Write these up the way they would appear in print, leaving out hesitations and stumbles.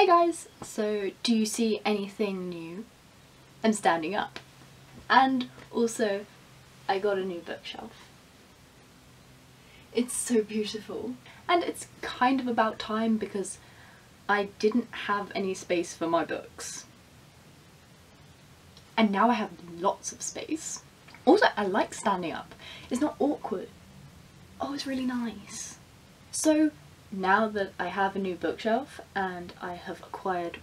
Hey guys! So do you see anything new? I'm standing up. And also I got a new bookshelf. It's so beautiful. And it's kind of about time because I didn't have any space for my books. And now I have lots of space. Also, I like standing up. It's not awkward. Oh, it's really nice. So now that I have a new bookshelf and I have acquired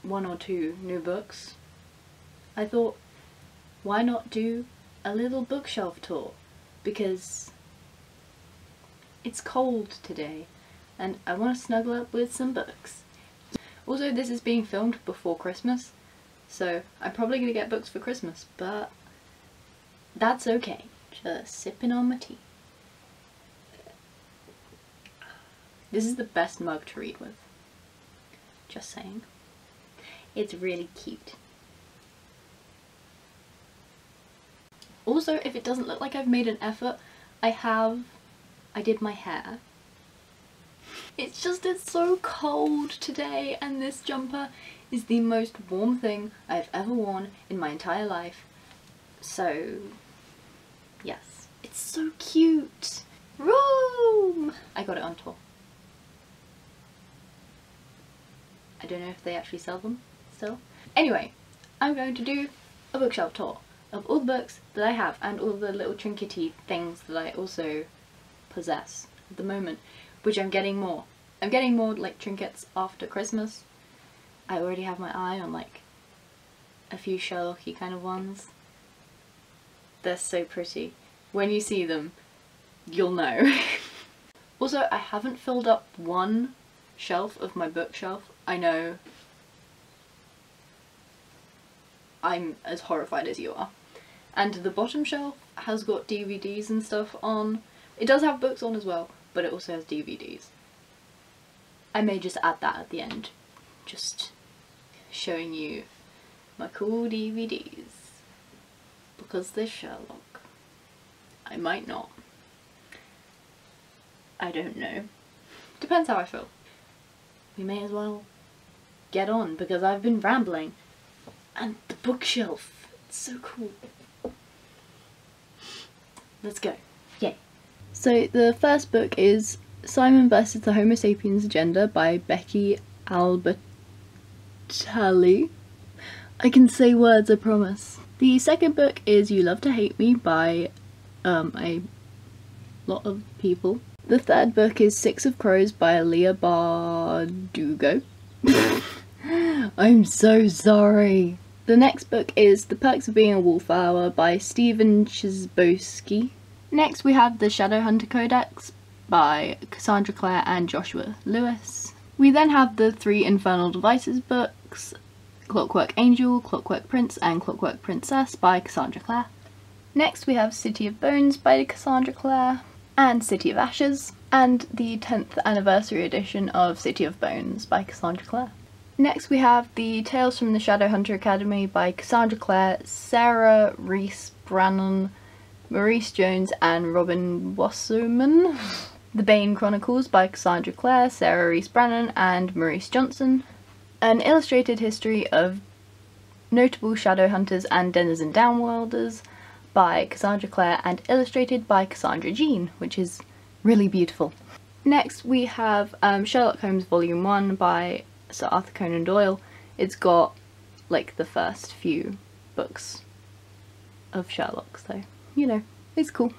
1 or 2 new books, I thought, why not do a little bookshelf tour? Because it's cold today and I want to snuggle up with some books. Also, this is being filmed before Christmas, so I'm probably going to get books for Christmas, but that's okay. Just sipping on my tea. This is the best mug to read with. Just saying. It's really cute. Also, if it doesn't look like I've made an effort, I did my hair. It's just, it's so cold today and this jumper is the most warm thing I've ever worn in my entire life. So, yes. It's so cute. Room! I got it on tour. I don't know if they actually sell them still. Anyway, I'm going to do a bookshelf tour of all the books that I have and all the little trinkety things that I also possess at the moment, which I'm getting more. I'm getting more like trinkets after Christmas. I already have my eye on like a few Sherlocky kind of ones. They're so pretty. When you see them, you'll know. Also, I haven't filled up one shelf of my bookshelf. I know I'm as horrified as you are. And the bottom shelf has got DVDs and stuff on. It does have books on as well, but it also has DVDs. I may just add that at the end. Just showing you my cool DVDs. Because they're Sherlock. I might not. I don't know. Depends how I feel. We may as well get on because I've been rambling. And the bookshelf, it's so cool. Let's go. Yay. So the first book is Simon vs. the Homo sapiens Agenda by Becky Albertalli. I can say words, I promise. The second book is You Love to Hate Me by a lot of people. The third book is Six of Crows by Leah Bardugo. I'm so sorry. The next book is The Perks of Being a Wallflower by Stephen Chizbowski. Next we have The Shadowhunter Codex by Cassandra Clare and Joshua Lewis. We then have the 3 Infernal Devices books, Clockwork Angel, Clockwork Prince and Clockwork Princess by Cassandra Clare. Next we have City of Bones by Cassandra Clare and City of Ashes, and the 10th anniversary edition of City of Bones by Cassandra Clare. Next we have the Tales from the Shadowhunter Academy by Cassandra Clare, Sarah Rees Brannon, Maurice Jones and Robin Wasserman. The Bane Chronicles by Cassandra Clare, Sarah Rees Brannon and Maurice Johnson. An Illustrated History of Notable Shadowhunters and Denizen Downworlders by Cassandra Clare and illustrated by Cassandra Jean, which is really beautiful. Next we have Sherlock Holmes Volume 1 by Sir Arthur Conan Doyle. It's got like the first few books of Sherlock, so you know, it's cool.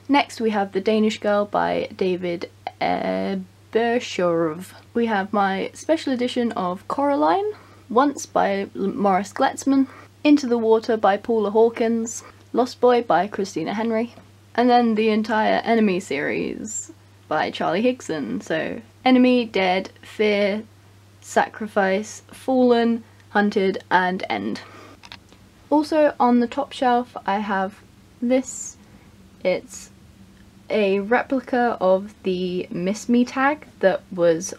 Next we have The Danish Girl by David Ebershorov. We have my special edition of Coraline, Once by Morris Gletzman, Into the Water by Paula Hawkins, Lost Boy by Christina Henry, and then the entire Enemy series by Charlie Higson. So Enemy, Dead, Fear, Sacrifice, Fallen, Hunted and End. Also on the top shelf I have this. It's a replica of the Miss Me tag that was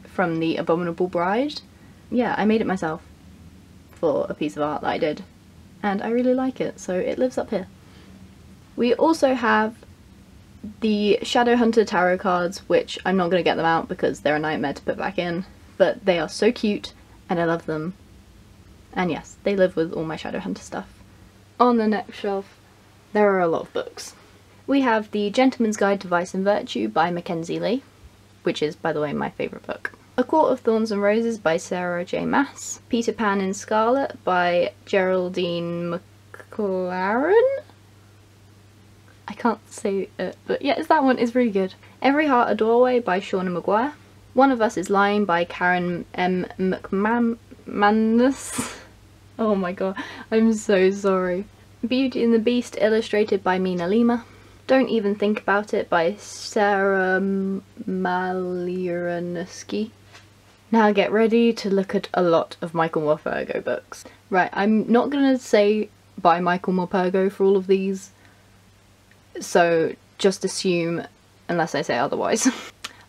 from The Abominable Bride. Yeah, I made it myself for a piece of art that I did and I really like it, so it lives up here. We also have the Shadowhunter tarot cards, which I'm not going to get them out because they're a nightmare to put back in, but they are so cute and I love them. And yes, they live with all my Shadowhunter stuff. On the next shelf, there are a lot of books. We have The Gentleman's Guide to Vice and Virtue by Mackenzie Lee, which is, by the way, my favourite book. A Court of Thorns and Roses by Sarah J. Maas. Peter Pan in Scarlet by Geraldine McLaren? I can't say it, but yes, that one is really good. Every Heart a Doorway by Shauna Maguire. One of Us is Lying by Karen M. McManus. Oh my god, I'm so sorry. Beauty and the Beast illustrated by Mina Lima. Don't Even Think About It by Sarah Malieransky. Now get ready to look at a lot of Michael Morpurgo books. Right, I'm not gonna say by Michael Morpurgo for all of these, so just assume unless I say otherwise.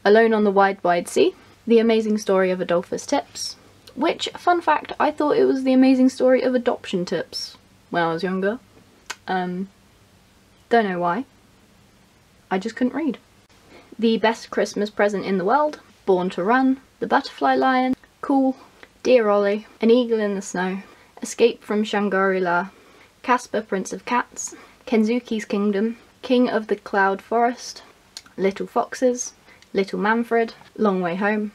Alone on the Wide Wide Sea. The Amazing Story of Adolphus Tips. Which, fun fact, I thought it was The Amazing Story of Adoption Tips when I was younger. Don't know why. I just couldn't read. The Best Christmas Present in the World. Born to Run. The Butterfly Lion. Cool. Dear Ollie. An Eagle in the Snow. Escape from Shangri-La. Casper, Prince of Cats. Kenzuki's Kingdom. King of the Cloud Forest. Little Foxes. Little Manfred. Long Way Home.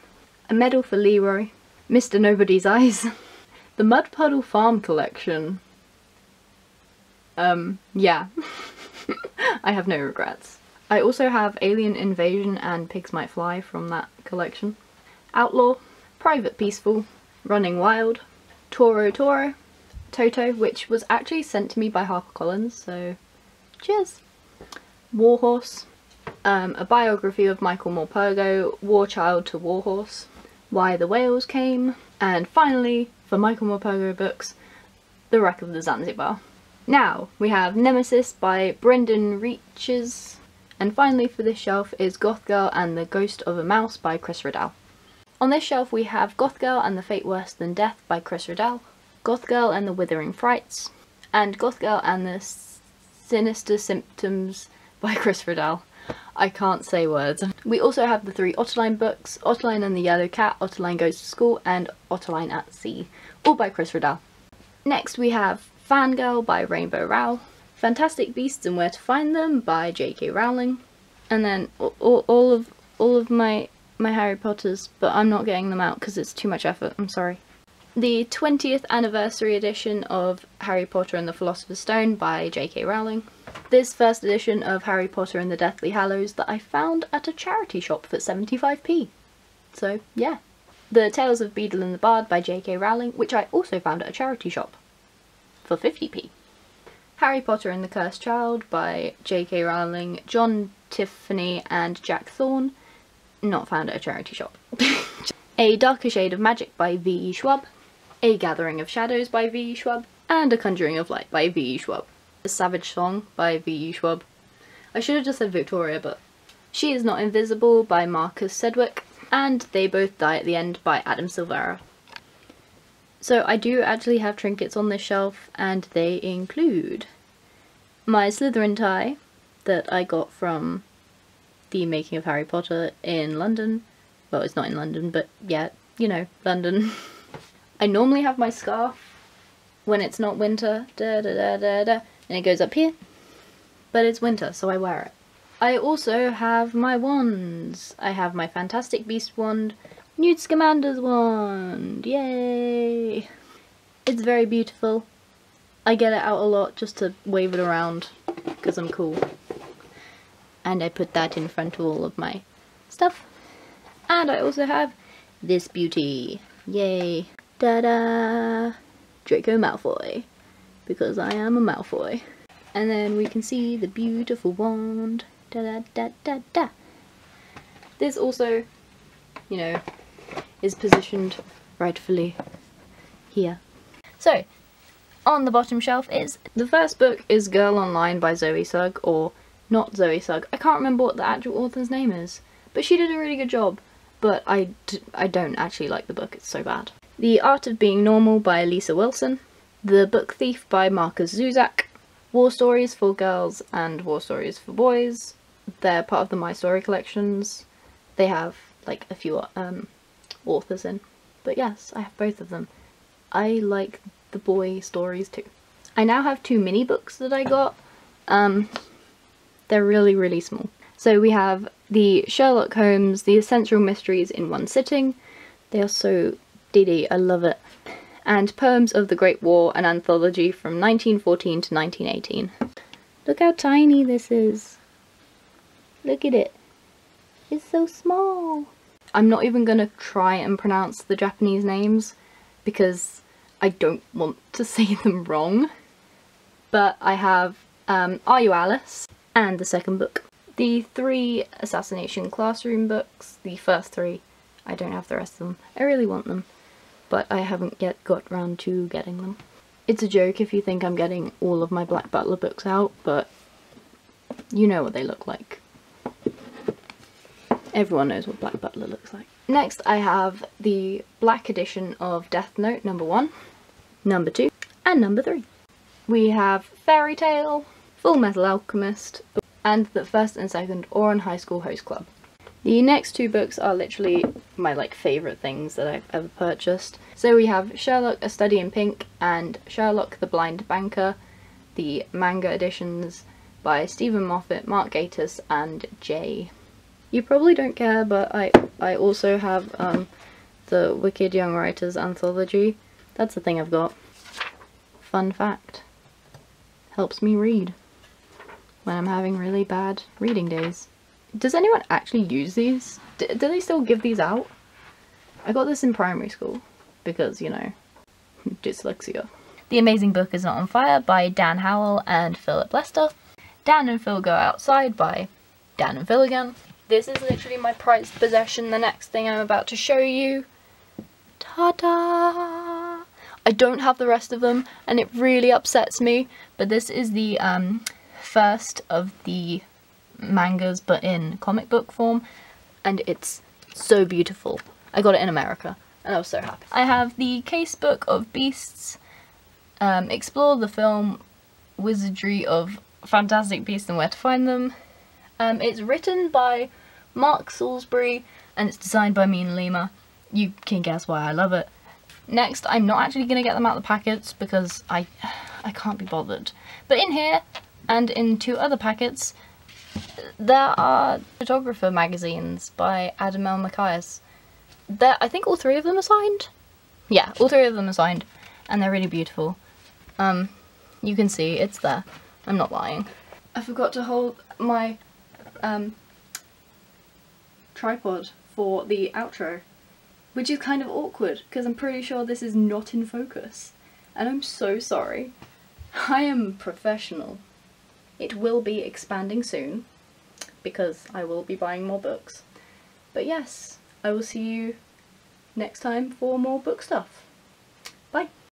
A Medal for Leroy. Mr. Nobody's Eyes. The Mud Puddle Farm Collection. Yeah. I have no regrets. I also have Alien Invasion and Pigs Might Fly from that collection. Outlaw. Private Peaceful. Running Wild. Toro Toro. Toto, which was actually sent to me by HarperCollins, so cheers. Warhorse. A biography of Michael Morpurgo, War Child to Warhorse. Why the Whales Came, and finally, for Michael Morpurgo books, The Wreck of the Zanzibar. Now, we have Nemesis by Brendan Reaches, and finally for this shelf is Goth Girl and the Ghost of a Mouse by Chris Riddell. On this shelf we have Goth Girl and the Fate Worse Than Death by Chris Riddell, Goth Girl and the Withering Frights, and Goth Girl and the Sinister Symptoms by Chris Riddell. I can't say words. We also have the 3 Otterline books, Otterline and the Yellow Cat, Otterline Goes to School, and Otterline at Sea, all by Chris Riddell. Next we have Fangirl by Rainbow Rowell, Fantastic Beasts and Where to Find Them by J.K. Rowling, and then all of my Harry Potters, but I'm not getting them out because it's too much effort, I'm sorry. The 20th anniversary edition of Harry Potter and the Philosopher's Stone by J.K. Rowling. This first edition of Harry Potter and the Deathly Hallows that I found at a charity shop for 75p. So, yeah. The Tales of Beadle and the Bard by J.K. Rowling, which I also found at a charity shop for 50p. Harry Potter and the Cursed Child by J.K. Rowling, John Tiffany and Jack Thorne, not found at a charity shop. A Darker Shade of Magic by V.E. Schwab, A Gathering of Shadows by V.E. Schwab, and A Conjuring of Light by V.E. Schwab. A Savage Song by V.E. Schwab. I should have just said Victoria, but She Is Not Invisible by Marcus Sedgwick, and They Both Die at the End by Adam Silvera. So I do actually have trinkets on this shelf, and they include my Slytherin tie that I got from the making of Harry Potter in London. Well, it's not in London, but yeah, you know, London. I normally have my scarf when it's not winter, and it goes up here, but it's winter, so I wear it. I also have my wands. I have my Fantastic Beast wand, Newt Scamander's wand, yay! It's very beautiful. I get it out a lot just to wave it around, because I'm cool. And I put that in front of all of my stuff. And I also have this beauty, yay! Da-da! Draco Malfoy, because I am a Malfoy. And then we can see the beautiful wand, da-da-da-da-da. This also, you know, is positioned rightfully here. So, on the bottom shelf is, the first book is Girl Online by Zoe Sugg, or not Zoe Sugg. I can't remember what the actual author's name is, but she did a really good job. But I don't actually like the book, it's so bad. The Art of Being Normal by Lisa Wilson. The Book Thief by Marcus Zuzak. War Stories for Girls and War Stories for Boys. They're part of the My Story collections. They have like a few authors in. But yes, I have both of them. I like the boy stories too. I now have 2 mini books that I got. They're really, really small. So we have the Sherlock Holmes, The Essential Mysteries in One Sitting. They are so diddy, I love it. And Poems of the Great War, an anthology from 1914 to 1918. Look how tiny this is. Look at it. It's so small. I'm not even gonna try and pronounce the Japanese names because I don't want to say them wrong. But I have Are You Alice? And the second book. The 3 Assassination Classroom books, the first 3, I don't have the rest of them. I really want them, but I haven't yet got round to getting them. It's a joke if you think I'm getting all of my Black Butler books out, but you know what they look like. Everyone knows what Black Butler looks like. Next I have the black edition of Death Note number 1, number 2, and number 3. We have Fairy Tale, Full Metal Alchemist, and the first and second Ouran High School Host Club. The next 2 books are literally my favourite things that I've ever purchased. So we have Sherlock A Study in Pink and Sherlock the Blind Banker, the manga editions by Stephen Moffat, Mark Gatiss and Jay. You probably don't care, but I also have the Wicked Young Writers anthology. That's the thing I've got. Fun fact. Helps me read when I'm having really bad reading days. Does anyone actually use these? Do they still give these out? I got this in primary school because, you know, dyslexia. The Amazing Book Is Not on Fire by Dan Howell and Philip Lester. Dan and Phil Go Outside by Dan and Phil again. This is literally my prized possession, the next thing I'm about to show you. Ta-da! I don't have the rest of them and it really upsets me, but this is the first of the mangas but in comic book form, and it's so beautiful. I got it in America and I was so happy. I have the Casebook of Beasts, explore the film wizardry of fantastic beasts and where to find them. It's written by Mark Salisbury and it's designed by me and Lima. You can guess why I love it. Next, I'm not actually going to get them out of the packets because I can't be bothered. But in here and in 2 other packets, there are photographer magazines by Adam L. Macias. I think all 3 of them are signed. Yeah, all 3 of them are signed and they're really beautiful. You can see it's there. I'm not lying. I forgot to hold my tripod for the outro, which is kind of awkward because I'm pretty sure this is not in focus and I'm so sorry. I am professional. It will be expanding soon because I will be buying more books. But yes, I will see you next time for more book stuff. Bye!